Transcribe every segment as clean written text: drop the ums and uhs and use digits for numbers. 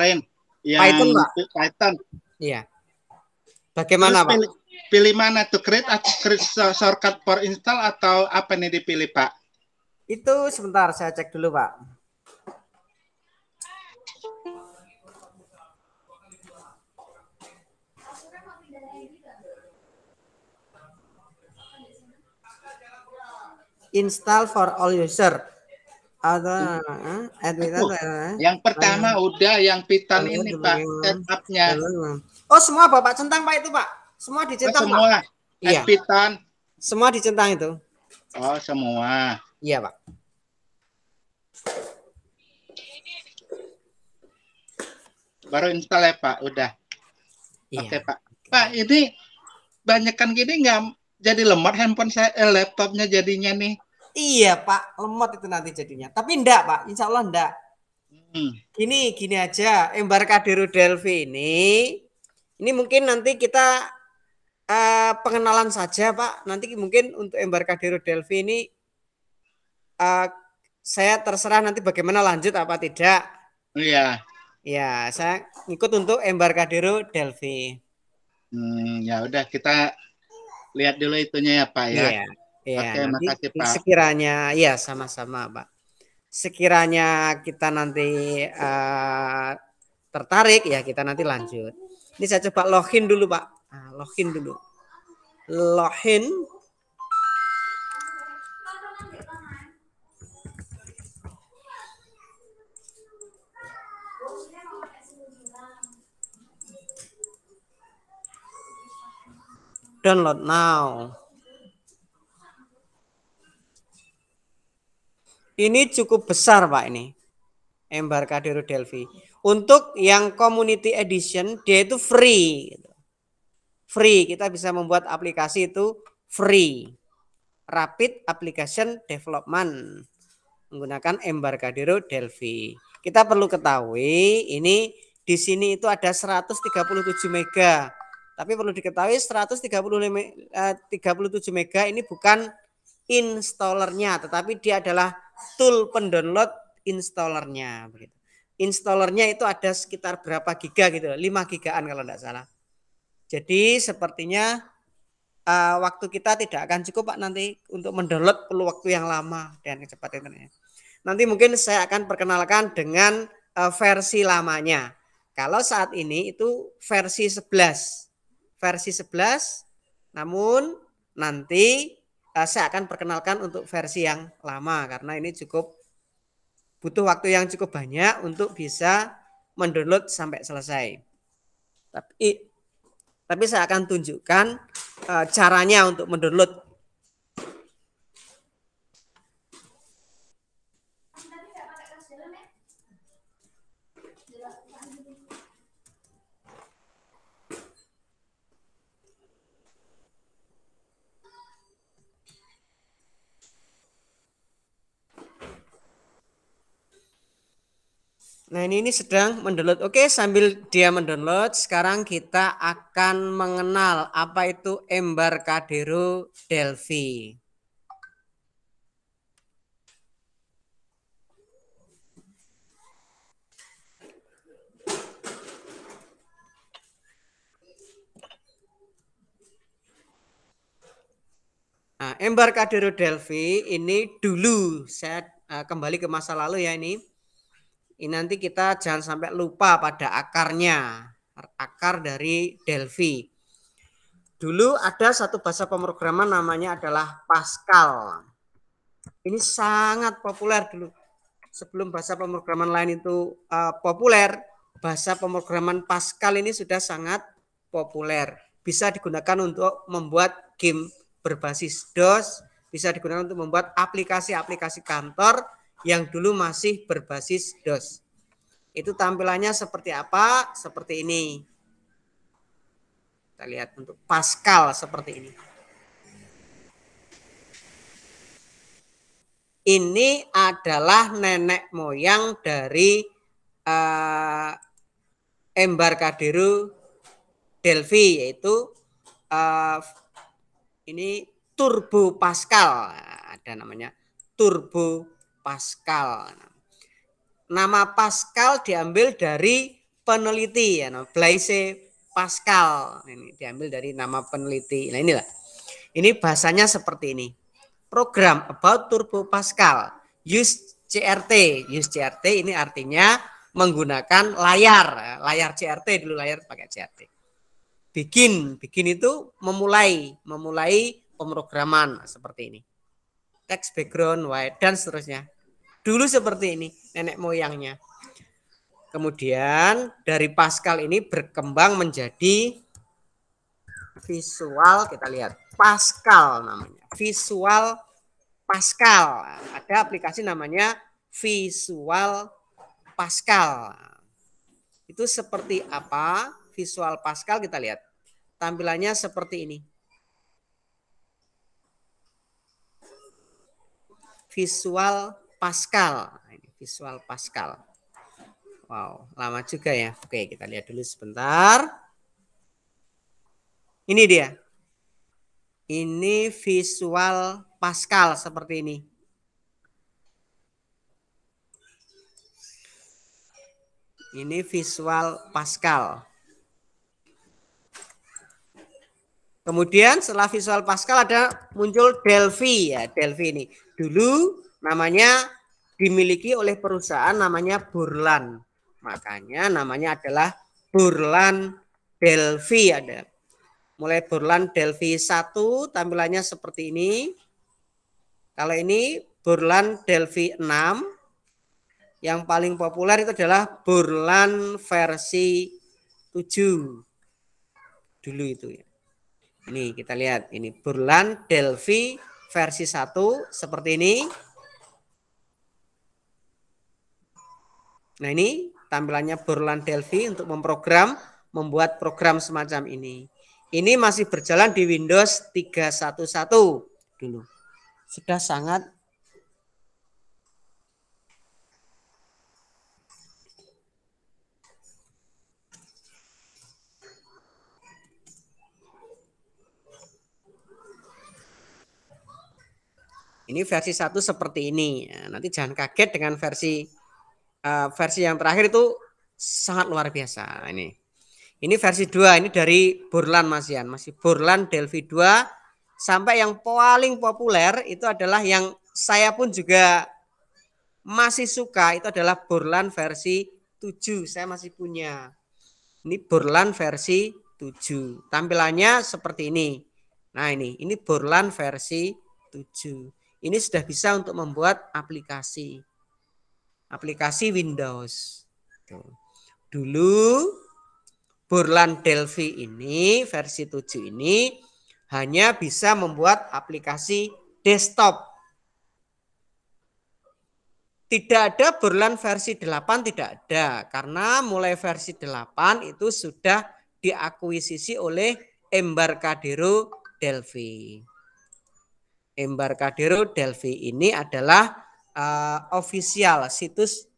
Python, Pak. Python. Iya. Bagaimana, Pak? Pilih mana tuh, create shortcut for install atau apa nih dipilih, Pak? Itu sebentar saya cek dulu, Pak. Install for all user. Yang pertama udah yang Python ini, Pak, setupnya. Oh, semua Bapak centang, Pak, itu, Pak. Semua dicentang, semua. Pak. Iya. Python. Semua dicentang itu. Oh, semua. Iya, Pak. Baru install ya, Pak, udah. Iya. Oke, Pak. Pak, ini banyak kan gini nggak jadi lemot handphone saya, laptopnya jadinya nih. Iya, Pak, lemot itu nanti jadinya. Tapi enggak, Pak. Insya Allah enggak. Gini aja, Embarcadero Delphi ini mungkin nanti kita pengenalan saja, Pak. Nanti mungkin untuk Embarcadero Delphi ini saya terserah nanti bagaimana lanjut apa tidak. Iya. Ya, saya ikut untuk Embarcadero Delphi. Ya udah, kita lihat dulu itunya ya, Pak, ya. Iya. Oke, makasih, Pak. Sekiranya, ya sama-sama, Pak. Sekiranya kita nanti tertarik, ya kita nanti lanjut. Ini saya coba login dulu, Pak. Login dulu. Login. Download now. Ini cukup besar, Pak, ini. Embarcadero Delphi. Untuk yang community edition, dia itu free. Free, kita bisa membuat aplikasi itu free. Rapid Application Development. Menggunakan Embarcadero Delphi. Kita perlu ketahui, ini di sini itu ada 137 mega. Tapi perlu diketahui 137 mega ini bukan installernya, tetapi dia adalah tool pendownload installernya. Begitu. Installernya itu ada sekitar berapa giga gitu, 5 gigaan kalau tidak salah. Jadi sepertinya waktu kita tidak akan cukup, Pak, nanti untuk mendownload perlu waktu yang lama dan kecepatan internetnya. Nanti mungkin saya akan perkenalkan dengan versi lamanya. Kalau saat ini itu versi 11. Versi 11, namun nanti saya akan perkenalkan untuk versi yang lama karena ini cukup butuh waktu yang cukup banyak untuk bisa mendownload sampai selesai. Tapi saya akan tunjukkan caranya untuk mendownload. Nah, ini sedang mendownload. Oke, sambil dia mendownload, sekarang kita akan mengenal apa itu Embarcadero Delphi. Nah, Embarcadero Delphi ini dulu, saya kembali ke masa lalu ya ini. Ini nanti kita jangan sampai lupa pada akarnya, akar dari Delphi. Dulu ada satu bahasa pemrograman namanya adalah Pascal. Ini sangat populer dulu. Sebelum bahasa pemrograman lain itu populer, bahasa pemrograman Pascal ini sudah sangat populer. Bisa digunakan untuk membuat game berbasis DOS, bisa digunakan untuk membuat aplikasi-aplikasi kantor yang dulu masih berbasis DOS. Itu tampilannya seperti apa? Seperti ini. Kita lihat untuk Pascal seperti ini. Ini adalah nenek moyang dari Embarcadero Delphi, yaitu ini Turbo Pascal. Ada namanya Turbo Pascal. Nama Pascal diambil dari peneliti ya, Blaise Pascal. Ini diambil dari nama peneliti. Nah inilah. Ini bahasanya seperti ini. Program about Turbo Pascal. Use CRT. Use CRT ini artinya menggunakan layar. Layar CRT dulu, layar pakai CRT. Bikin itu memulai pemrograman seperti ini. Text background, white, dan seterusnya. Dulu seperti ini nenek moyangnya. Kemudian dari Pascal ini berkembang menjadi Visual, kita lihat Pascal namanya. Visual Pascal. Ada aplikasi namanya Visual Pascal. Itu seperti apa? Visual Pascal kita lihat. Tampilannya seperti ini. Visual Pascal. Ini Visual Pascal. Wow, lama juga ya. Oke, kita lihat dulu sebentar. Ini dia. Ini Visual Pascal seperti ini. Ini Visual Pascal. Kemudian setelah Visual Pascal ada muncul Delphi ya, Delphi ini. Dulu namanya dimiliki oleh perusahaan namanya Borland. Makanya namanya adalah Borland Delphi ada. Mulai Borland Delphi 1 tampilannya seperti ini. Kalau ini Borland Delphi 6. Yang paling populer itu adalah Borland versi 7. Dulu itu ya. Ini kita lihat, ini Borland Delphi versi 1 seperti ini. Nah ini tampilannya Borland Delphi untuk membuat program semacam ini. Ini masih berjalan di Windows 3.1.1 dulu. Sudah sangat ini versi 1 seperti ini. Nah, nanti jangan kaget dengan versi yang terakhir itu sangat luar biasa. Ini versi 2, ini dari Borland masih Borland Delphi 2 sampai yang paling populer itu adalah yang saya pun juga masih suka, itu adalah Borland versi 7. Saya masih punya. Ini Borland versi 7. Tampilannya seperti ini. Nah, ini Borland versi 7. Ini sudah bisa untuk membuat aplikasi Windows. Dulu Borland Delphi ini versi 7 ini hanya bisa membuat aplikasi desktop. Tidak ada Borland versi 8, tidak ada. Karena mulai versi 8 itu sudah diakuisisi oleh Embarcadero Delphi. Embarcadero Delphi ini adalah official situs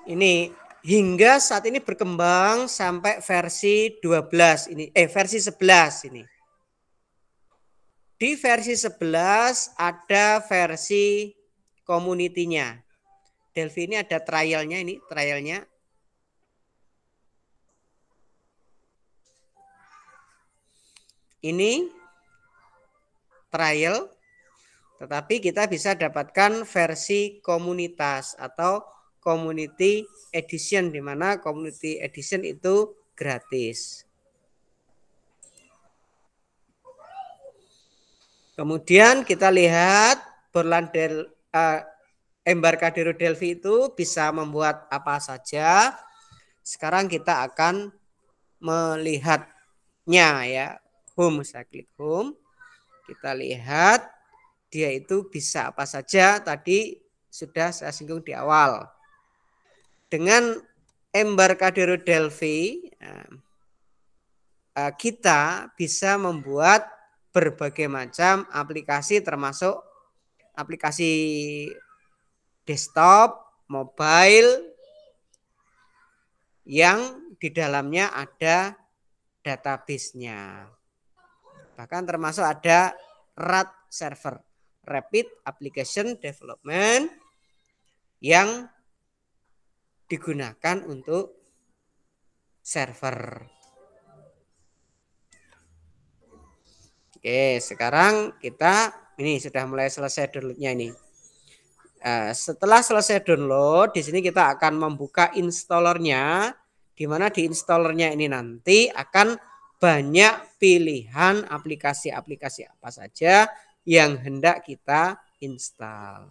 ini hingga saat ini berkembang sampai versi 12 ini versi 11 ini. Di versi 11 ada versi community-nya. Delphi ini ada trialnya, ini trialnya. Ini trial, tetapi kita bisa dapatkan versi komunitas atau community edition, di mana community edition itu gratis. Kemudian kita lihat Borland Embarcadero Delphi itu bisa membuat apa saja. Sekarang kita akan melihatnya ya. Home, saya klik home. Kita lihat dia itu bisa apa saja, tadi sudah saya singgung di awal. Dengan Embarcadero Delphi kita bisa membuat berbagai macam aplikasi, termasuk aplikasi desktop, mobile yang di dalamnya ada database-nya. Bahkan termasuk ada RAD server, Rapid Application Development, yang digunakan untuk server. Oke, sekarang kita ini sudah mulai selesai downloadnya ini. Setelah selesai download, di sini kita akan membuka installernya, di mana di installernya ini nanti akan banyak pilihan aplikasi-aplikasi apa saja yang hendak kita install.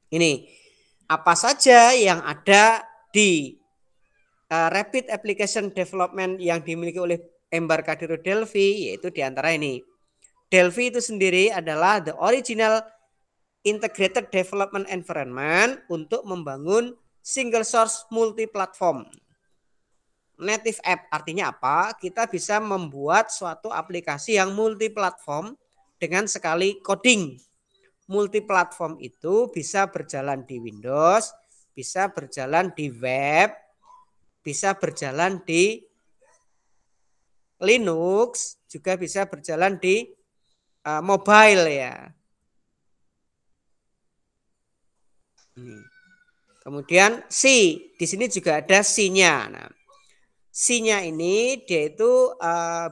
Ini apa saja yang ada di Rapid Application Development yang dimiliki oleh Embarcadero Delphi, yaitu diantara ini. Delphi itu sendiri adalah the original integrated development environment untuk membangun single source multi platform. Native app artinya apa? Kita bisa membuat suatu aplikasi yang multi platform dengan sekali coding. Multi platform itu bisa berjalan di Windows, bisa berjalan di web, bisa berjalan di Linux, juga bisa berjalan di mobile ya. Kemudian C, di sini juga ada C-nya. Nah, C-nya ini dia itu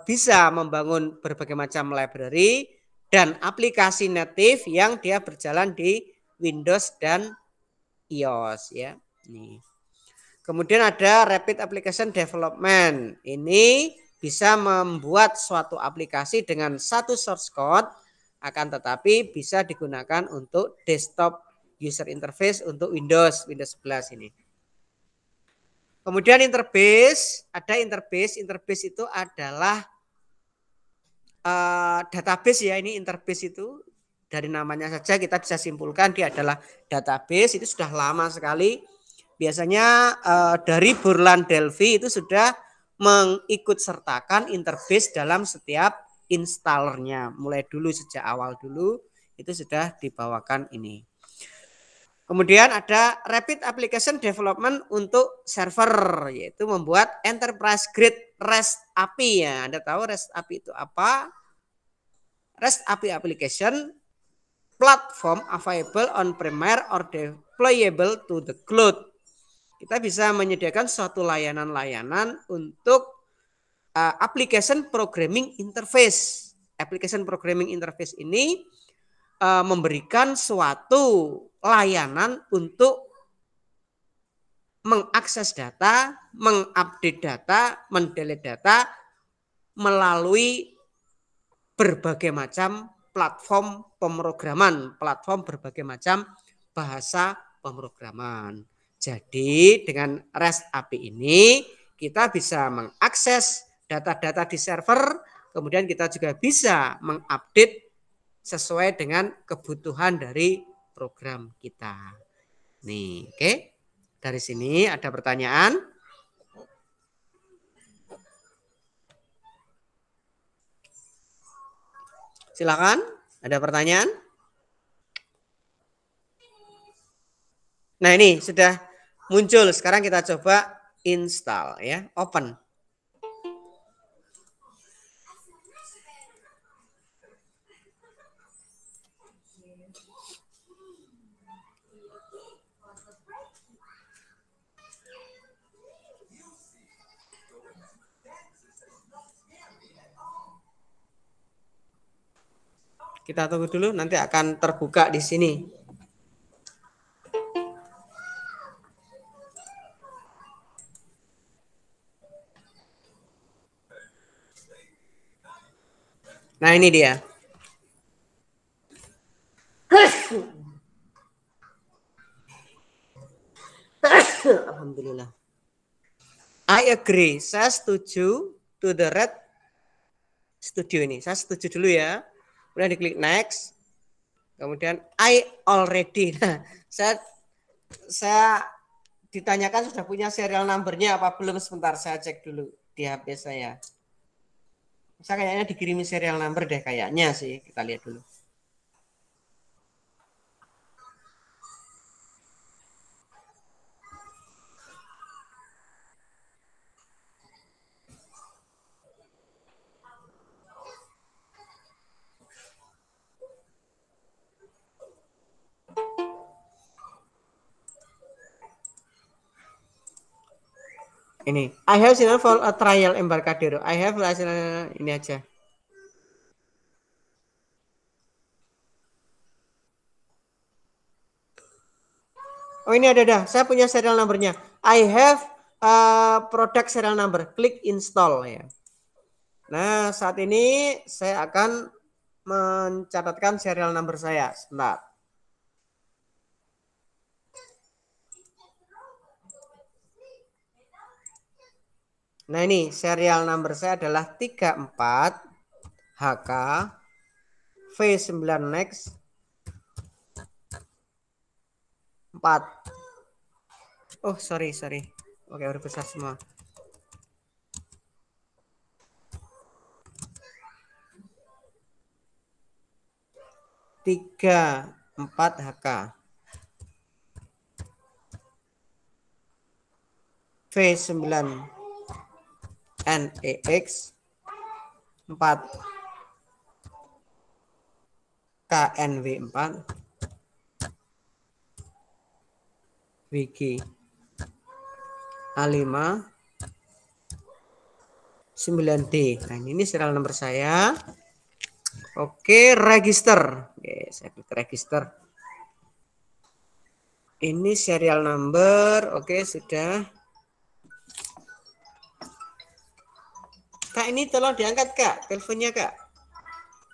bisa membangun berbagai macam library dan aplikasi native yang dia berjalan di Windows dan iOS ya. Nih. Kemudian ada Rapid Application Development. Ini bisa membuat suatu aplikasi dengan satu source code, akan tetapi bisa digunakan untuk desktop user interface untuk Windows 11 ini. Kemudian interface, ada interface itu adalah database ya. Ini interface itu dari namanya saja kita bisa simpulkan dia adalah database. Itu sudah lama sekali. Biasanya dari Borland Delphi itu sudah mengikut sertakan interface dalam setiap installernya. Mulai dulu sejak awal dulu itu sudah dibawakan ini. Kemudian ada Rapid Application Development untuk server, yaitu membuat enterprise grade REST API ya. Anda tahu REST API itu apa? REST API application platform available on premier or deployable to the cloud. Kita bisa menyediakan suatu layanan-layanan untuk application programming interface. Application programming interface ini memberikan suatu layanan untuk mengakses data, mengupdate data, mendelete data melalui berbagai macam platform pemrograman, platform berbagai macam bahasa pemrograman. Jadi dengan REST API ini kita bisa mengakses data-data di server, kemudian kita juga bisa mengupdate sesuai dengan kebutuhan dari program kita. Nih, oke. Dari sini ada pertanyaan? Silakan, ada pertanyaan? Nah, ini sudah muncul. Sekarang kita coba install ya, open. Kita tunggu dulu, nanti akan terbuka di sini. Nah, ini dia. Alhamdulillah. I agree. Saya setuju to the red studio ini. Saya setuju dulu ya. Kemudian diklik next. Kemudian I already. Nah, saya ditanyakan sudah punya serial numbernya apa belum, sebentar saya cek dulu di HP saya. Saya kayaknya dikirimi serial number deh kayaknya sih. Kita lihat dulu. Ini I have signal for a trial Embarcadero. I have ini aja. Oh ini ada. Saya punya serial numbernya. I have product serial number. Klik install ya. Nah saat ini saya akan mencatatkan serial number saya. Sebentar. Nah ini serial number saya adalah 34 HK V9 Next 4. Oh sorry. Oke udah besar semua. 34 HK V9 NEX 4 KNW 4 WG A5 9D. Nah ini serial nomor saya. Oke, register. Oke, saya klik register. Ini serial number. Oke, sudah. Kak, ini tolong diangkat, Kak. Teleponnya, Kak.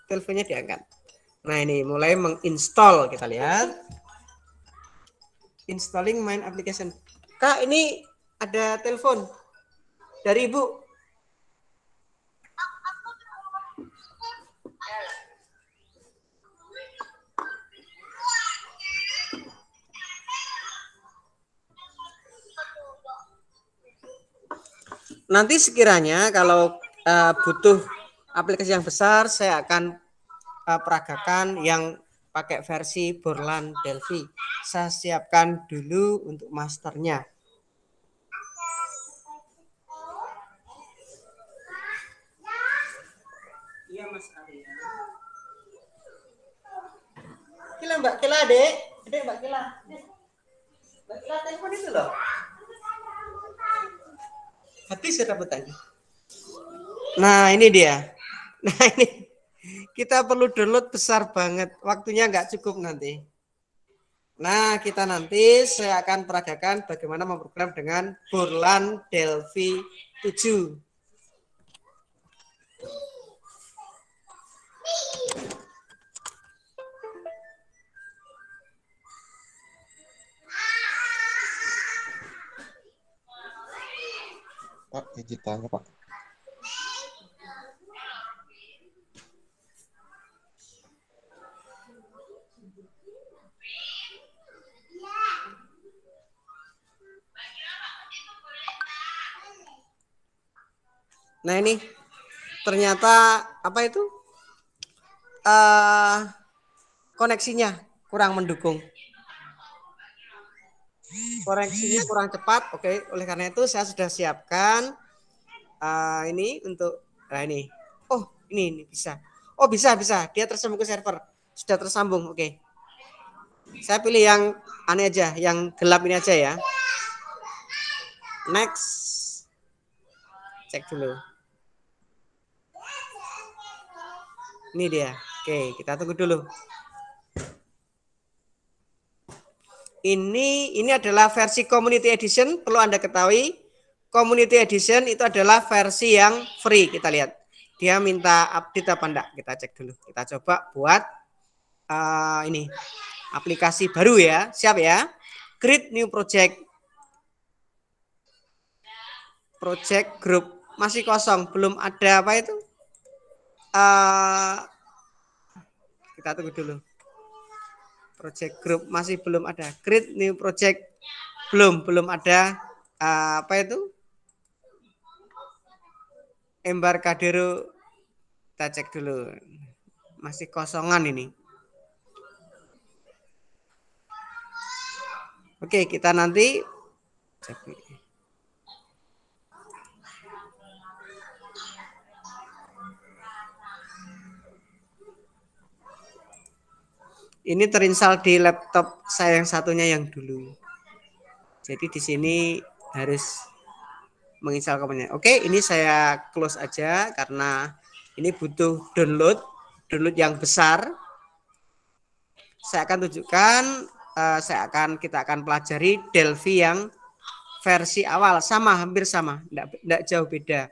Teleponnya diangkat. Nah, ini mulai menginstall. Kita lihat. Installing main application. Kak, ini ada telepon dari Ibu. Nanti sekiranya kalau butuh aplikasi yang besar, saya akan peragakan yang pakai versi Borland Delphi. Saya siapkan dulu untuk masternya. Iya Mas Arya. Kila Mbak Kila Dek Mbak Kila. Mbak Kila telepon itu loh. Habis rebutannya. Nah ini dia. Nah ini kita perlu download besar banget. Waktunya nggak cukup nanti. Nah kita nanti saya akan peragakan bagaimana memprogram dengan Borland Delphi 7. Pak, digitalnya Pak. Nah ini ternyata apa itu koneksinya kurang mendukung, koneksinya kurang cepat. Oke, oleh karena itu saya sudah siapkan ini untuk ini. Oh ini bisa. Oh bisa dia tersambung ke server, sudah tersambung. Oke, saya pilih yang aneh aja, yang gelap ini aja ya. Next, cek dulu. Ini dia. Oke, kita tunggu dulu. Ini adalah versi Community Edition. Perlu Anda ketahui, Community Edition itu adalah versi yang free. Kita lihat. Dia minta update apa enggak? Kita cek dulu. Kita coba buat ini aplikasi baru ya. Siap ya? Create new project. Project group masih kosong, belum ada apa itu? Kita tunggu dulu. Project group masih belum ada. Create new project belum ada apa itu? Embarcadero. Kita cek dulu. Masih kosongan ini. Oke, kita nanti cek. Ini terinstall di laptop saya yang satunya yang dulu. Jadi di sini harus menginstal komponennya. Oke, ini saya close aja karena ini butuh download yang besar. Saya akan tunjukkan, kita akan pelajari Delphi yang versi awal, sama, hampir sama, enggak jauh beda.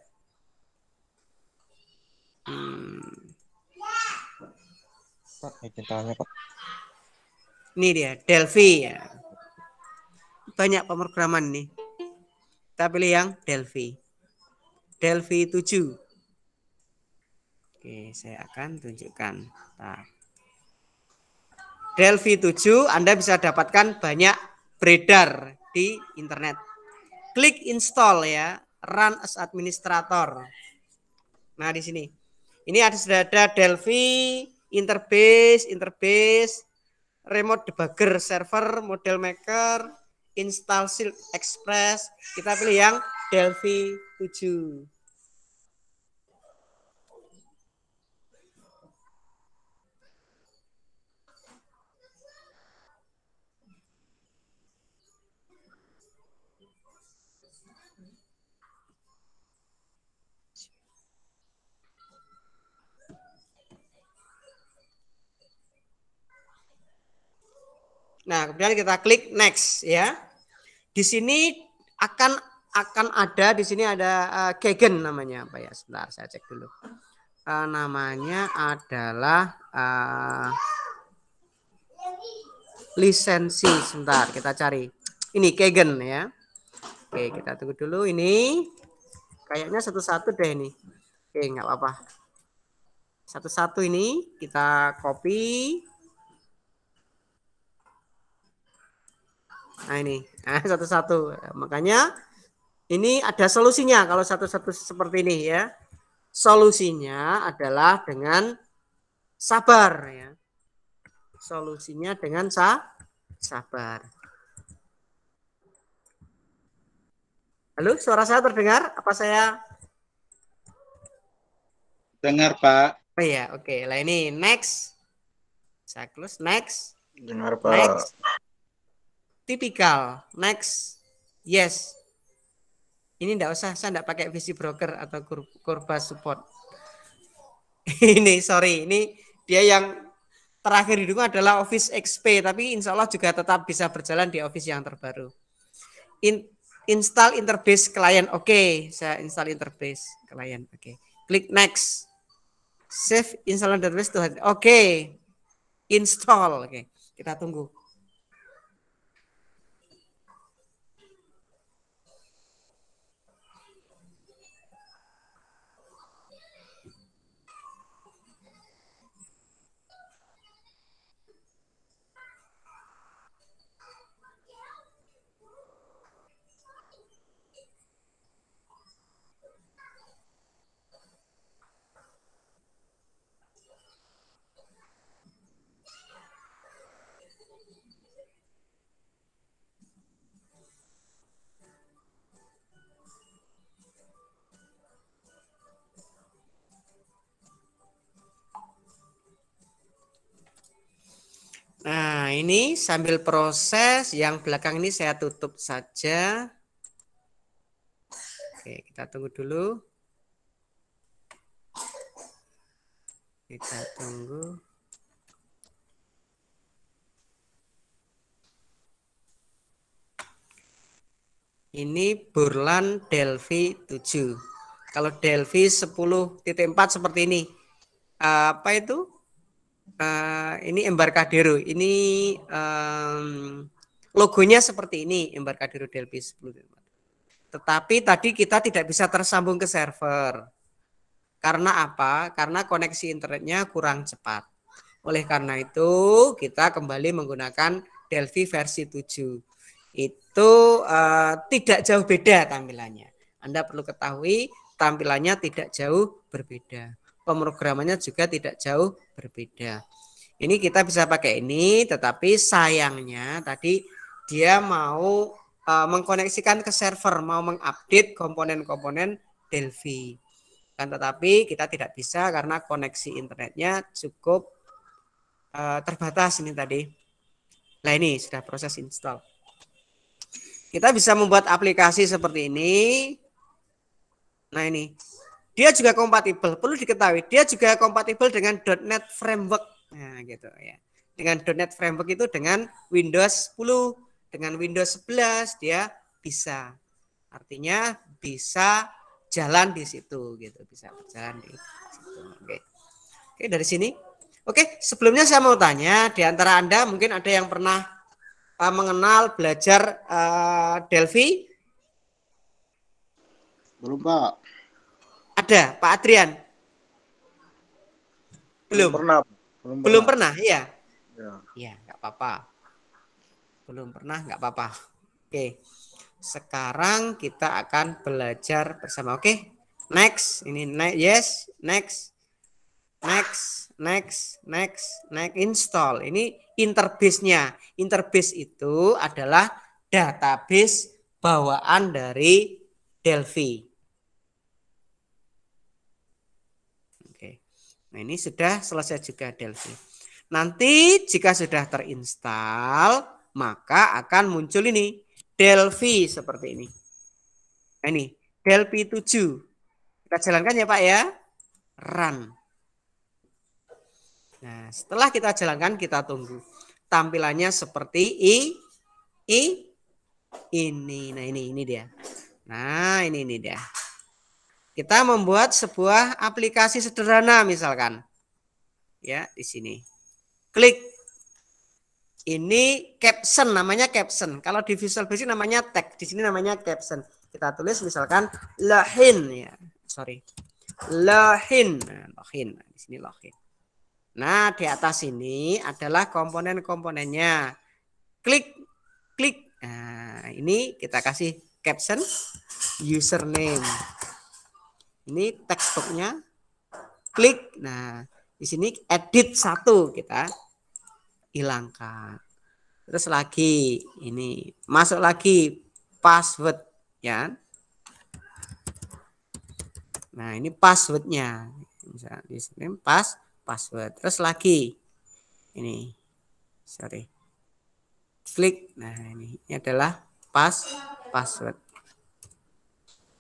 Ini dia Delphi ya. Banyak pemrograman nih. Kita pilih yang Delphi. Delphi 7. Oke, saya akan tunjukkan. Nah, Delphi 7 Anda bisa dapatkan banyak beredar di internet. Klik install ya, run as administrator. Nah, di sini. Ini sudah ada Delphi, interbase, remote debugger, server, model maker, install Silk Express. Kita pilih yang Delphi 7. Nah, kemudian kita klik next ya. Di sini akan ada di sini ada Gegen namanya apa ya? Sebentar saya cek dulu. Namanya adalah lisensi. Sebentar kita cari. Ini Gegen ya. Oke, kita tunggu dulu ini. Kayaknya satu-satu deh ini. Oke, nggak apa-apa. Satu-satu ini kita copy. Nah ini, satu-satu. Makanya ini ada solusinya kalau satu-satu seperti ini ya. Solusinya adalah dengan sabar ya. Solusinya dengan sabar. Halo, suara saya terdengar? Apa saya? Dengar, Pak. Oh iya, oke. Lah ini next. Saya close next. Dengar, Pak. Next. Tipikal. Next. Yes. Ini enggak usah, saya enggak pakai VC broker atau Kurba support. Ini sorry, ini dia yang terakhir didukung adalah Office XP, tapi insya Allah juga tetap bisa berjalan di Office yang terbaru. Install interface client, oke, saya install interface client, oke. Klik next, save install interface to oke, install, oke. Kita tunggu. Nah, ini sambil proses, yang belakang ini saya tutup saja. Oke, kita tunggu dulu. Kita tunggu. Ini Burlan Delphi 7. Kalau Delphi 10.4 seperti ini. Apa itu? Ini Embarcadero. Ini logonya seperti ini, Embarcadero Delphi 10.4. Tetapi tadi kita tidak bisa tersambung ke server. Karena apa? Karena koneksi internetnya kurang cepat. Oleh karena itu, kita kembali menggunakan Delphi versi 7. Itu tidak jauh beda tampilannya. Anda perlu ketahui tampilannya tidak jauh berbeda. Pemrogramannya juga tidak jauh berbeda. Ini kita bisa pakai ini, tetapi sayangnya tadi dia mau mengkoneksikan ke server, mau mengupdate komponen-komponen Delphi. Kan tetapi kita tidak bisa karena koneksi internetnya cukup terbatas ini tadi. Nah ini sudah proses install. Kita bisa membuat aplikasi seperti ini. Nah ini, dia juga kompatibel. Perlu diketahui, dia juga kompatibel dengan .NET Framework. Nah gitu ya. Dengan .NET Framework itu dengan Windows 10, dengan Windows 11 dia bisa. Artinya bisa jalan di situ gitu, bisa berjalan di situ. Oke. Oke, dari sini. Oke, sebelumnya saya mau tanya, di antara Anda mungkin ada yang pernah mengenal belajar Delphi? Belum, Pak. Ada, Pak Adrian? Belum Belum. pernah. Belum pernah, iya. Ya. Iya, nggak apa-apa. Belum pernah, nggak apa-apa. Oke. Sekarang kita akan belajar bersama. Oke. Next, ini yes, next. Next, install. Ini interbase-nya. Interbase itu adalah database bawaan dari Delphi. Oke. Nah, ini sudah selesai juga Delphi. Nanti jika sudah terinstall, maka akan muncul ini Delphi seperti ini. Nah, ini Delphi 7. Kita jalankan ya Pak ya. Run. Nah, setelah kita jalankan, kita tunggu. Tampilannya seperti ini. Nah, ini dia. Nah, ini dia. Kita membuat sebuah aplikasi sederhana misalkan. Ya, di sini. Klik. Ini caption, namanya caption. Kalau di Visual Basic namanya tag, di sini namanya caption. Kita tulis misalkan login ya. Sorry. Login. Nah, login. Di sini login. Nah, di atas ini adalah komponen-komponennya. Klik. Nah, ini kita kasih caption, username. Ini textbooknya. Klik. Nah, di sini edit 1 kita hilangkan. Terus lagi ini masuk lagi password ya. Nah, ini passwordnya. Misalnya di sini password. Terus lagi ini, sorry, klik. Nah, ini adalah password.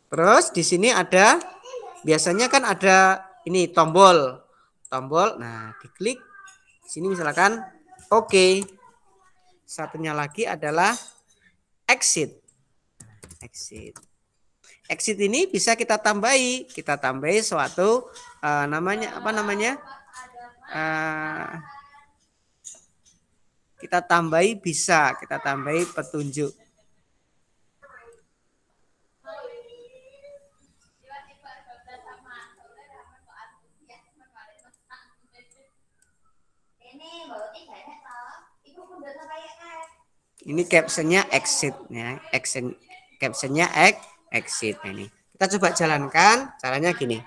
Terus di sini ada, biasanya kan ada ini tombol. Nah, diklik. Di sini misalkan oke. Satunya lagi adalah exit. Exit ini bisa kita tambahi suatu namanya apa namanya? Kita tambahi petunjuk. Ini captionnya exit ya, captionnya exit. Ini kita coba jalankan, caranya gini.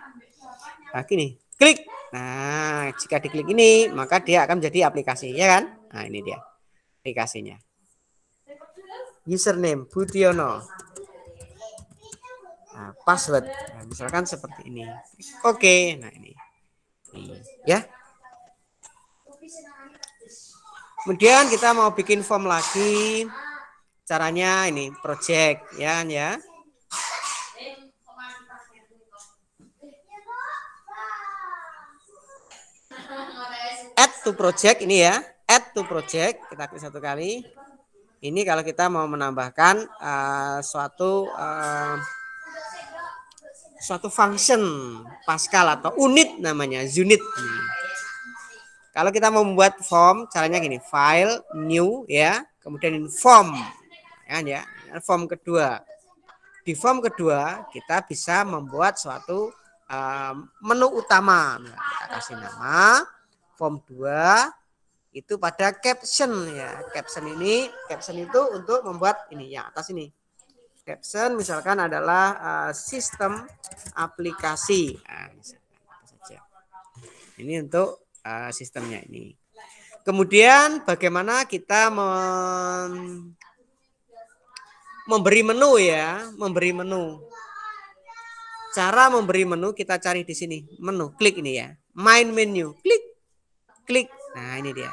Nah, gini, klik. Nah, jika diklik ini, maka dia akan menjadi aplikasi, ya kan? Nah, ini dia aplikasinya. Username Budiono. Nah, password. Nah, misalkan seperti ini. Oke, nah ini ya. Kemudian kita mau bikin form lagi. Caranya ini project ya kan ya. Add to project ini ya. Add to project, kita klik 1 kali. Ini kalau kita mau menambahkan suatu function Pascal atau unit namanya, unit. Kalau kita mau membuat form, caranya gini, file, new ya, kemudian form, ya, form kedua. Di form kedua kita bisa membuat suatu menu utama. Nah, kita kasih nama form 2 itu pada caption ya. Caption itu untuk membuat ini yang atas ini. Caption misalkan adalah sistem aplikasi. Nah, saja. Ini untuk sistemnya ini. Kemudian bagaimana kita memberi menu ya, Cara memberi menu kita cari di sini, menu, klik ini ya. Main menu, klik. Nah, ini dia.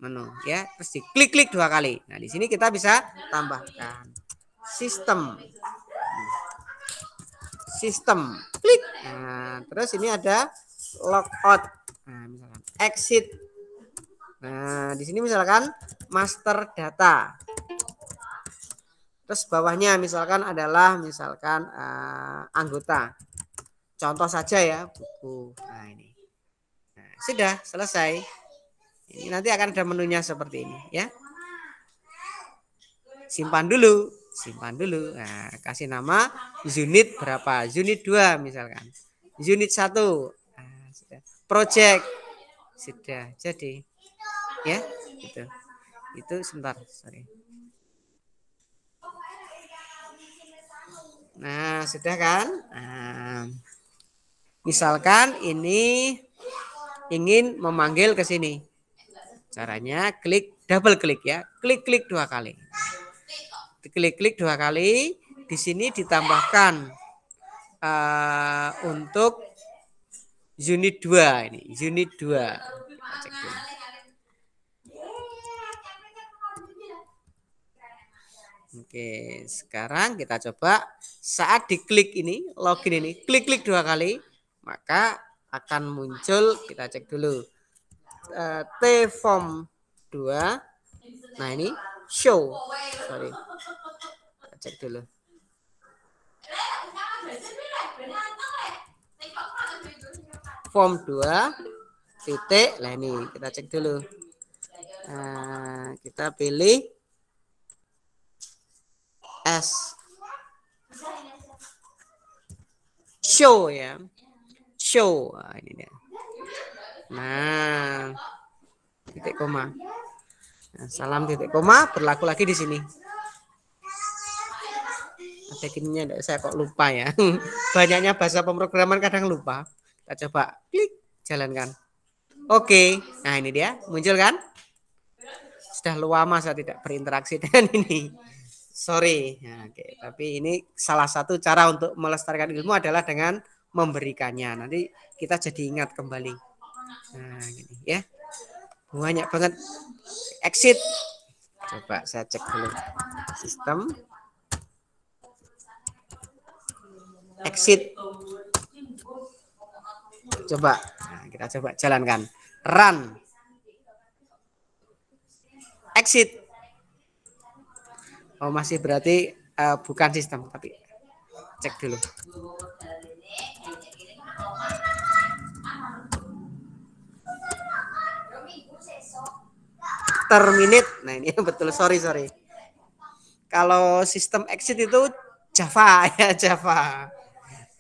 Menu ya, terus diklik 2 kali. Nah, di sini kita bisa tambahkan sistem. sistem, klik. Nah, terus ini ada logout. Nah, misalkan exit. Nah, di sini misalkan master data. Terus bawahnya misalkan adalah misalkan anggota. Contoh saja ya, buku. Nah, ini. Nah, sudah selesai. Ini nanti akan ada menunya seperti ini ya. Simpan dulu. Nah, kasih nama unit berapa? Unit 2 misalkan. Unit 1. Nah, sudah. Project sudah jadi. Ya, gitu. Itu sebentar, sorry. Nah, sudah kan? Nah, misalkan ini ingin memanggil ke sini. Caranya double klik ya. Klik 2 kali. Klik 2 kali. Di sini ditambahkan untuk unit 2 ini. Unit 2. Kita cek dulu. Oke, sekarang kita coba saat diklik ini, login ini, klik 2 kali, maka akan muncul, kita cek dulu, T-form 2. Nah ini show, sorry, kita cek dulu. Form 2 titik, lah ini kita cek dulu. Nah, kita pilih S show ya, show. Nah, ini dia. Nah, titik koma. Nah, salam titik koma berlaku lagi di sini. Ada gininya, saya kok lupa ya. Banyaknya bahasa pemrograman kadang lupa. Kita coba klik, jalankan. Oke, nah ini dia muncul kan? Sudah lama saya tidak berinteraksi dengan ini. Sorry, ya, oke. Tapi ini salah satu cara untuk melestarikan ilmu adalah dengan memberikannya. Nanti kita jadi ingat kembali. Nah, gini ya. Banyak banget. Exit. Coba saya cek dulu. Sistem. Exit. Coba. Nah, kita coba jalankan. Run. Exit. Oh, masih berarti bukan sistem, tapi cek dulu. Terminate. Nah, ini betul, sorry. Kalau sistem exit itu Java ya, Java.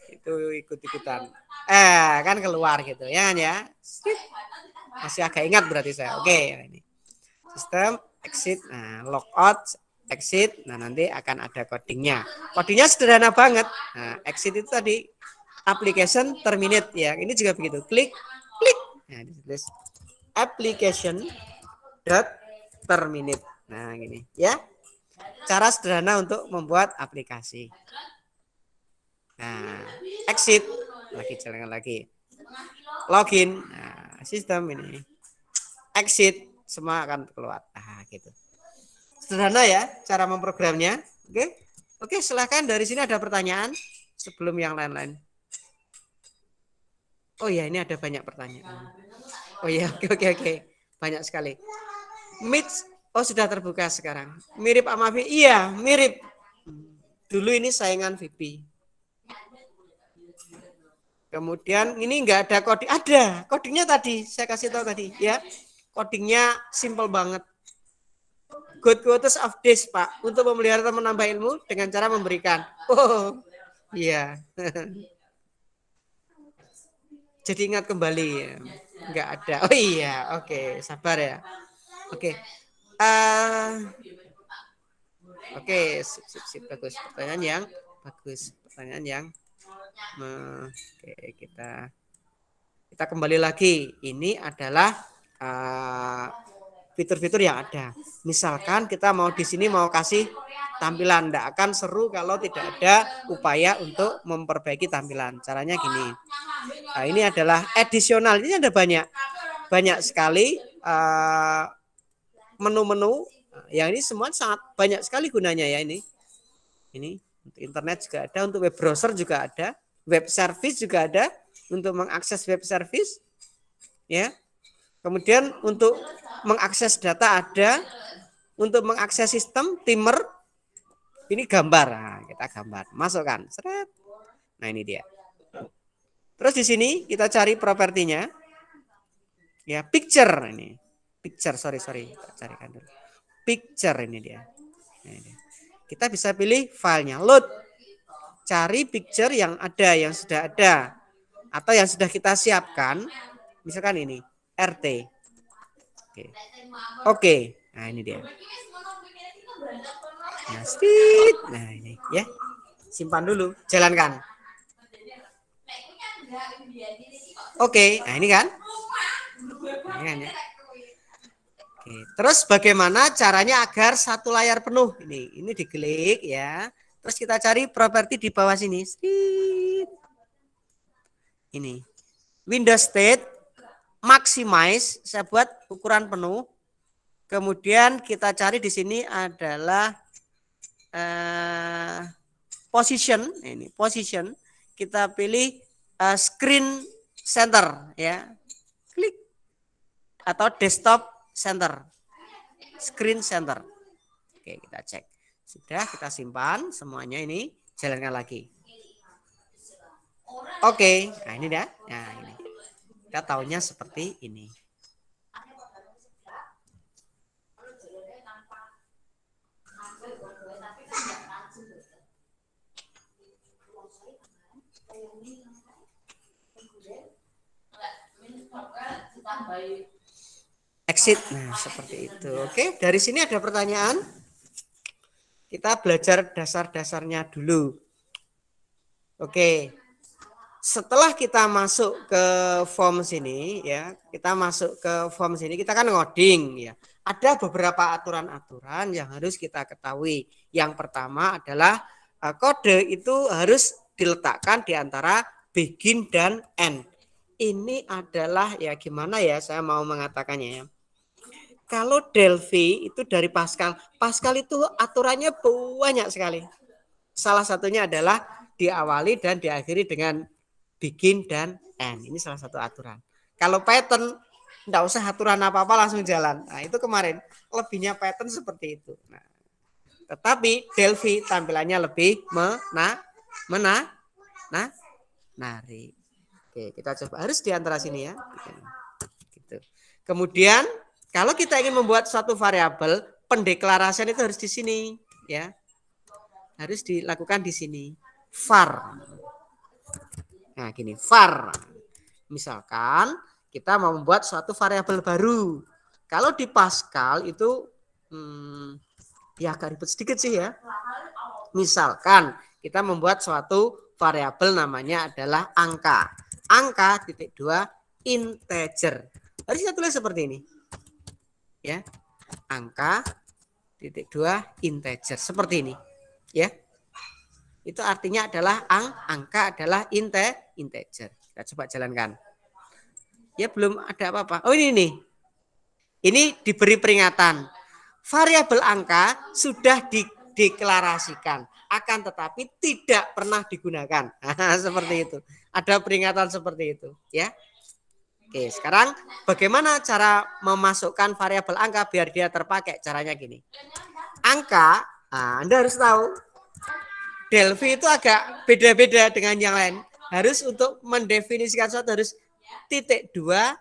Itu ikut-ikutan. Kan keluar gitu ya kan ya. Masih agak ingat berarti saya. Oke, ini. Sistem exit, nah logout, exit, nah nanti akan ada codingnya. Codingnya sederhana banget. Nah, exit itu tadi application terminate ya. Ini juga begitu. Klik. Nah, ditulis application dot terminate. Nah, gini ya. Cara sederhana untuk membuat aplikasi. Nah, exit, lagi jalan lagi. Login, nah, sistem ini. Exit, semua akan keluar. Nah, gitu. Sederhana ya cara memprogramnya. Oke, silahkan dari sini ada pertanyaan sebelum yang lain-lain. Oh ya, ini ada banyak pertanyaan. Oh ya, oke. Banyak sekali. Meet, oh sudah terbuka sekarang. Mirip sama VP? Iya, mirip. Dulu ini saingan VP. Kemudian ini enggak ada coding, ada codingnya tadi saya kasih tahu tadi ya. Codingnya simple banget. Good quotes of this Pak, untuk memelihara atau menambah ilmu dengan cara memberikan. Oh iya. Jadi ingat kembali ya. Enggak ada. Oh iya, oke, sabar ya. Oke. Oke, sip, bagus. Pertanyaan yang bagus. Pertanyaan yang oke, kita kembali lagi. Ini adalah fitur-fitur yang ada. Misalkan kita mau di sini mau kasih tampilan, tidak akan seru kalau tidak ada upaya untuk memperbaiki tampilan. Caranya gini. Nah, ini adalah additional. Ini ada banyak sekali menu-menu. Yang ini semua sangat banyak sekali gunanya ya ini. Ini untuk internet juga ada, untuk web browser juga ada. Web service juga ada untuk mengakses web service, ya. Kemudian untuk mengakses data ada, untuk mengakses sistem timer ini gambar. Nah, kita gambar, masukkan, seret. Nah, ini dia. Terus di sini kita cari propertinya. Ya, picture ini. Picture, sorry. Kita carikan dulu. Picture ini dia. Nah, ini. Kita bisa pilih filenya, load. Cari picture yang ada, yang sudah ada, atau yang sudah kita siapkan. Misalkan ini, RT. Oke. Nah, ini dia. Nah, speed. Nah, ini ya. Simpan dulu, jalankan. Oke, nah ini kan. Ini kan ya. Oke, terus bagaimana caranya agar satu layar penuh? Ini diklik ya. Terus kita cari properti di bawah sini. Ini. Windows State Maximize, saya buat ukuran penuh. Kemudian kita cari di sini adalah position. Ini position. Kita pilih screen center ya. Klik. Atau desktop center. Screen center. Oke, kita cek. Sudah, kita simpan semuanya, ini jalankan lagi. Oke, nah ini dah. Nah, ini. Kita tahunya seperti ini. Exit. Nah, seperti itu. Oke, dari sini ada pertanyaan? Kita belajar dasar-dasarnya dulu. Oke. Setelah kita masuk ke form sini ya, kita masuk ke form sini, kita kan ngoding ya. Ada beberapa aturan-aturan yang harus kita ketahui. Yang pertama adalah kode itu harus diletakkan di antara begin dan end. Ini adalah ya gimana ya saya mau mengatakannya ya. Kalau Delphi itu dari Pascal. Pascal itu aturannya banyak sekali. Salah satunya adalah diawali dan diakhiri dengan begin dan end. Ini salah satu aturan. Kalau Python enggak usah aturan apa-apa, langsung jalan. Nah, itu kemarin lebihnya Python seperti itu. Nah, tetapi Delphi tampilannya lebih menarik. Oke, kita coba harus di antara sini ya. Gitu. Kemudian kalau kita ingin membuat suatu variabel, pendeklarasian itu harus di sini, ya. Harus dilakukan di sini. Var. Nah, gini, var. Misalkan kita mau membuat suatu variabel baru. Kalau di Pascal itu ya agak ribet sedikit sih ya. Misalkan kita membuat suatu variabel namanya adalah angka. Angka titik 2 integer. Harus kita tulis seperti ini. Ya, angka titik 2 integer seperti ini ya, itu artinya adalah angka adalah integer. Kita coba jalankan ya, belum ada apa-apa. Oh ini diberi peringatan variabel angka sudah dideklarasikan akan tetapi tidak pernah digunakan. Seperti itu, ada peringatan seperti itu ya. Oke, sekarang bagaimana cara memasukkan variabel angka biar dia terpakai? Caranya gini. Angka, Anda harus tahu, Delphi itu agak beda-beda dengan yang lain. Harus untuk mendefinisikan sesuatu harus titik 2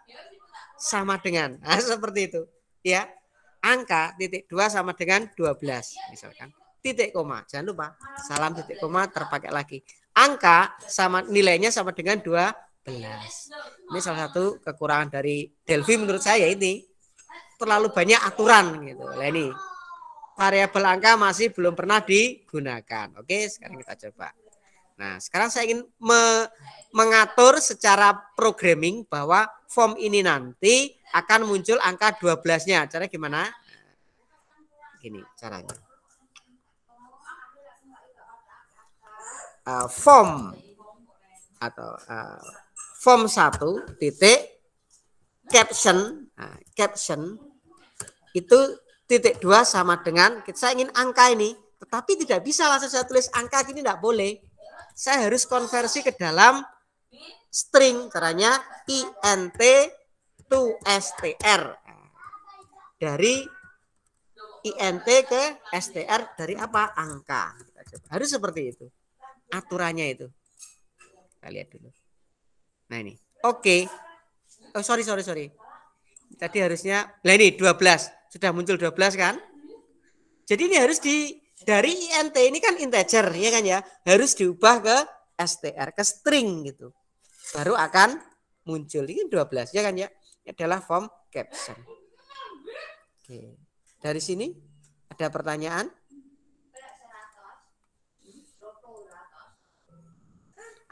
sama dengan. Nah, seperti itu. Ya, angka titik 2 sama dengan 12. Misalkan titik koma. Jangan lupa, salam titik koma terpakai lagi. Angka sama nilainya sama dengan 12. Ini salah satu kekurangan dari Delphi menurut saya, ini terlalu banyak aturan gitu. Nah, ini variabel angka masih belum pernah digunakan. Oke, sekarang kita coba. Nah, sekarang saya ingin mengatur secara programming bahwa form ini nanti akan muncul angka 12-nya. Cara gimana? Gini caranya. Form atau form 1 titik caption. Nah, caption itu titik 2 sama dengan, saya ingin angka ini, tetapi tidak bisa langsung saya tulis angka gini, tidak boleh. saya harus konversi ke dalam string. Caranya int to str. Dari int ke str dari apa? Angka. Harus seperti itu. Aturannya itu. Kita lihat dulu. Nah ini. Oke. Oh, sorry. Tadi harusnya, nah ini 12. Sudah muncul 12 kan? Jadi ini harus dari int ini kan integer, ya kan ya? Harus diubah ke str, ke string gitu. Baru akan muncul. Ini 12, ya kan ya? Ini adalah form caption. Oke. Dari sini ada pertanyaan?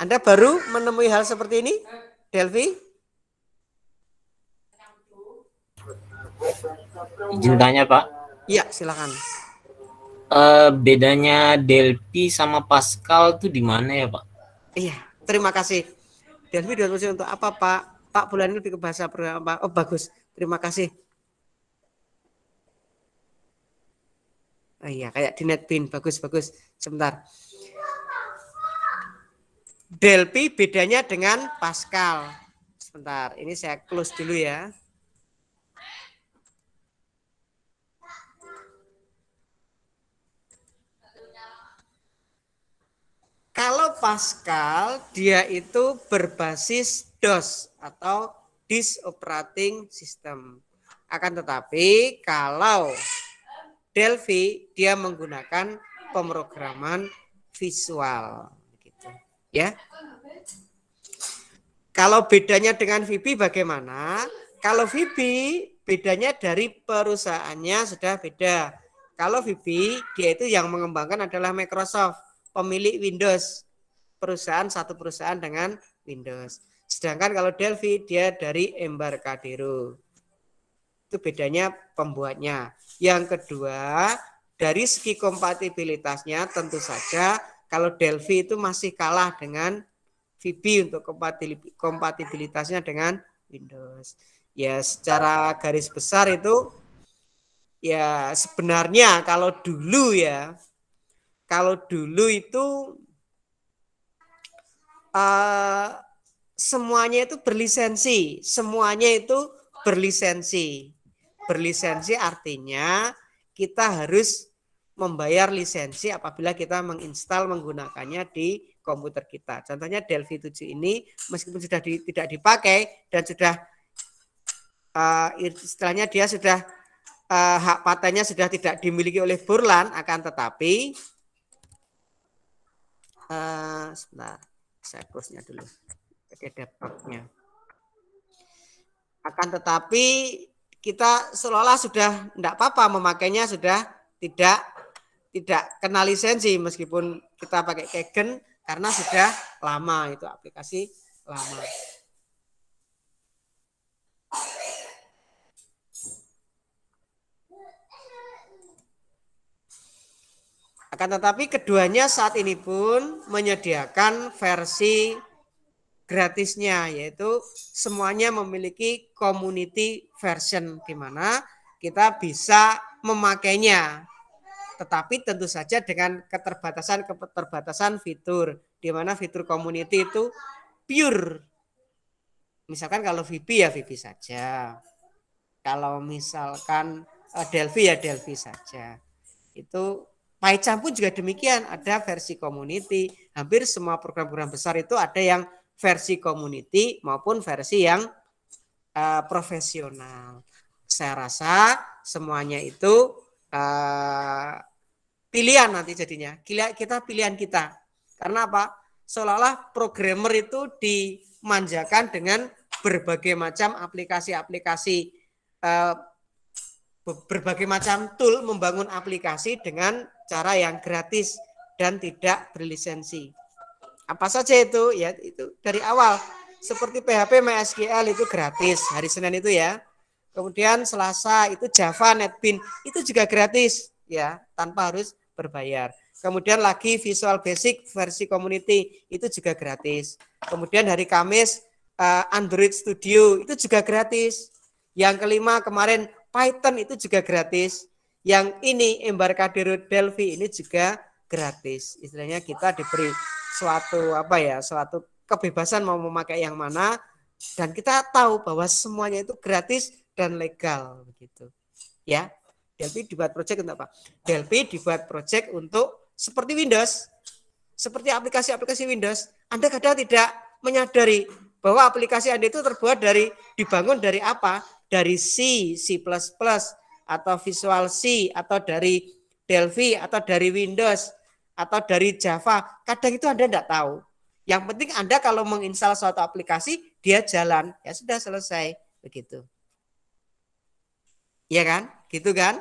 Anda baru menemui hal seperti ini, Delvi? Izin tanya, Pak. Iya, silakan. Bedanya Delphi sama Pascal tuh di mana ya, Pak? Iya, terima kasih. Delphi untuk apa, Pak? Pak bulan ini lebih ke bahasa program apa? Oh, bagus. Terima kasih. Oh iya, kayak di NetBeans. Bagus. Sebentar. Delphi bedanya dengan Pascal. Sebentar, ini saya close dulu ya. Kalau Pascal, dia itu berbasis DOS atau Disk Operating System. Akan tetapi kalau Delphi, dia menggunakan pemrograman visual. Ya, kalau bedanya dengan VB bagaimana? Kalau VB bedanya dari perusahaannya sudah beda. Kalau VB dia itu yang mengembangkan adalah Microsoft, pemilik Windows, satu perusahaan dengan Windows. Sedangkan kalau Delphi dia dari Embarcadero. Itu bedanya pembuatnya. Yang kedua, dari segi kompatibilitasnya tentu saja kalau Delphi itu masih kalah dengan VB untuk kompatibilitasnya dengan Windows. Ya secara garis besar itu ya sebenarnya kalau dulu itu semuanya itu berlisensi. Berlisensi artinya kita harus membayar lisensi apabila kita menginstal menggunakannya di komputer kita. Contohnya Delphi 7 ini meskipun sudah tidak dipakai dan sudah istilahnya dia sudah hak patennya sudah tidak dimiliki oleh Borland, akan tetapi sebentar saya close-nya dulu. Ada bug-nya. Akan tetapi kita seolah-olah sudah tidak apa-apa memakainya, sudah tidak kena lisensi meskipun kita pakai Kaggle karena sudah lama, itu aplikasi lama. Akan tetapi keduanya saat ini pun menyediakan versi gratisnya, yaitu semuanya memiliki community version di mana kita bisa memakainya. Tetapi tentu saja dengan keterbatasan fitur, di mana fitur community itu pure. Misalkan kalau VB ya VB saja. Kalau misalkan Delphi ya Delphi saja. Itu PyCharm pun juga demikian, ada versi community. Hampir semua program-program besar itu ada yang versi community maupun versi yang profesional. Saya rasa semuanya itu pilihan nanti jadinya. Kita pilihan kita. Karena apa? Seolah-olah programmer itu dimanjakan dengan berbagai macam aplikasi-aplikasi, berbagai macam tool membangun aplikasi dengan cara yang gratis dan tidak berlisensi. Apa saja itu? Ya itu dari awal. Seperti PHP MySQL itu gratis hari Senin itu ya. Kemudian Selasa itu Java NetBeans itu juga gratis ya, tanpa harus berbayar. Kemudian lagi Visual Basic versi community itu juga gratis. Kemudian hari Kamis Android Studio itu juga gratis. Yang kelima kemarin Python itu juga gratis. Yang ini Embarcadero Delphi ini juga gratis. Istilahnya kita diberi suatu kebebasan mau memakai yang mana, dan kita tahu bahwa semuanya itu gratis dan legal begitu. Ya. Delphi dibuat project untuk apa? Delphi dibuat project untuk seperti Windows. Seperti aplikasi-aplikasi Windows. Anda kadang tidak menyadari bahwa aplikasi Anda itu dibangun dari apa? Dari C, C++, atau Visual C, atau dari Delphi, atau dari Windows, atau dari Java. Kadang itu Anda tidak tahu. Yang penting Anda kalau menginstal suatu aplikasi, dia jalan. Ya sudah selesai. Begitu. Iya kan? Gitu kan?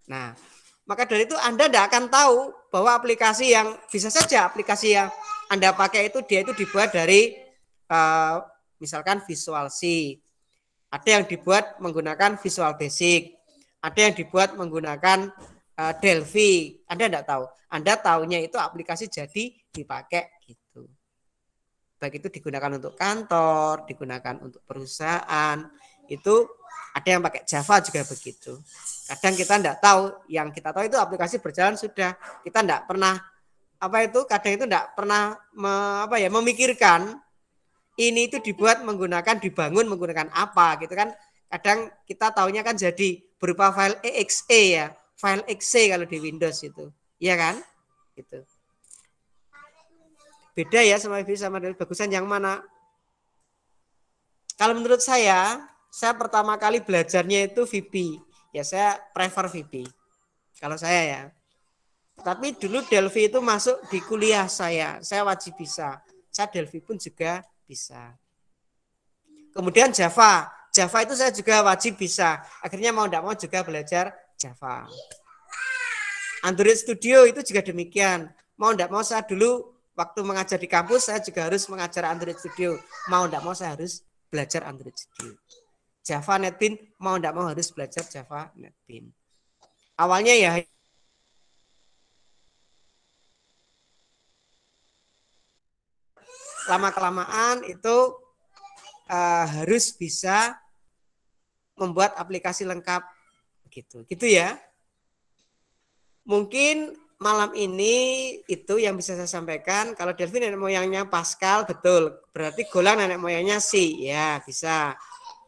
Nah, maka dari itu Anda tidak akan tahu bahwa aplikasi yang bisa saja aplikasi yang Anda pakai itu dia itu dibuat dari misalkan Visual C. Ada yang dibuat menggunakan Visual Basic. Ada yang dibuat menggunakan Delphi. Anda tidak tahu. Anda tahunya itu aplikasi jadi dipakai gitu. Baik itu digunakan untuk kantor, digunakan untuk perusahaan. Itu ada yang pakai Java juga begitu. Kadang kita tidak tahu, yang kita tahu itu aplikasi berjalan sudah. Kita tidak pernah kadang itu tidak pernah memikirkan ini itu dibangun menggunakan apa gitu kan. Kadang kita taunya kan jadi berupa file exe ya, file exe kalau di Windows itu. Iya kan? Gitu. Beda ya sama bagusan yang mana? Kalau menurut saya pertama kali belajarnya itu VB. Ya saya prefer VB. Kalau saya ya. Tapi dulu Delphi itu masuk di kuliah saya wajib bisa. Saya Delphi pun juga bisa. Kemudian Java itu saya juga wajib bisa. Akhirnya mau tidak mau juga belajar Java. Android Studio itu juga demikian. Mau tidak mau saya dulu waktu mengajar di kampus saya juga harus mengajar Android Studio. Mau tidak mau saya harus belajar Android Studio. Java NetBeans mau tidak mau harus belajar Java NetBeans. Awalnya ya lama-kelamaan itu harus bisa membuat aplikasi lengkap gitu ya. Mungkin malam ini itu yang bisa saya sampaikan. Kalau Delphi nenek moyangnya Pascal, betul. Berarti Golang nenek moyangnya C, ya bisa.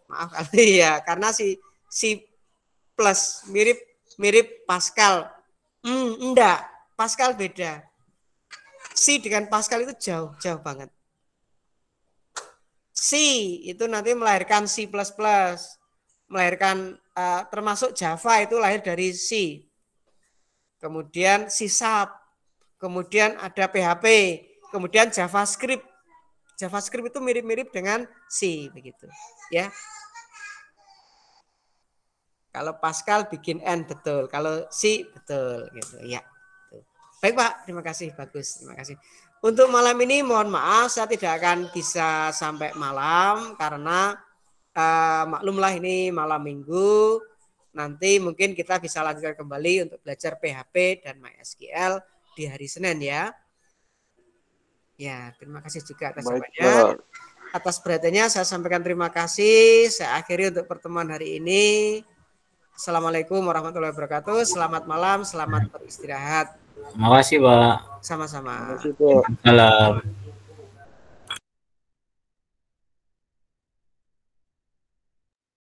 Maaf kali ya, karena C plus mirip Pascal. Enggak, Pascal beda. C dengan Pascal itu jauh banget. C itu nanti melahirkan C++, melahirkan termasuk Java itu lahir dari C. Kemudian C#, kemudian ada PHP, kemudian JavaScript. JavaScript itu mirip-mirip dengan C begitu, ya. Kalau Pascal bikin N betul, kalau C betul gitu ya. Baik Pak, terima kasih, bagus, terima kasih. Untuk malam ini mohon maaf saya tidak akan bisa sampai malam karena maklumlah ini malam minggu. Nanti mungkin kita bisa lanjutkan kembali untuk belajar PHP dan MySQL di hari Senin ya. Ya, terima kasih juga atas jawabannya. Atas perhatiannya saya sampaikan terima kasih. Saya akhiri untuk pertemuan hari ini. Assalamualaikum warahmatullahi wabarakatuh. Selamat malam, selamat beristirahat. Terima kasih, Pak. Sama-sama. Terima kasih, Pak. Salam.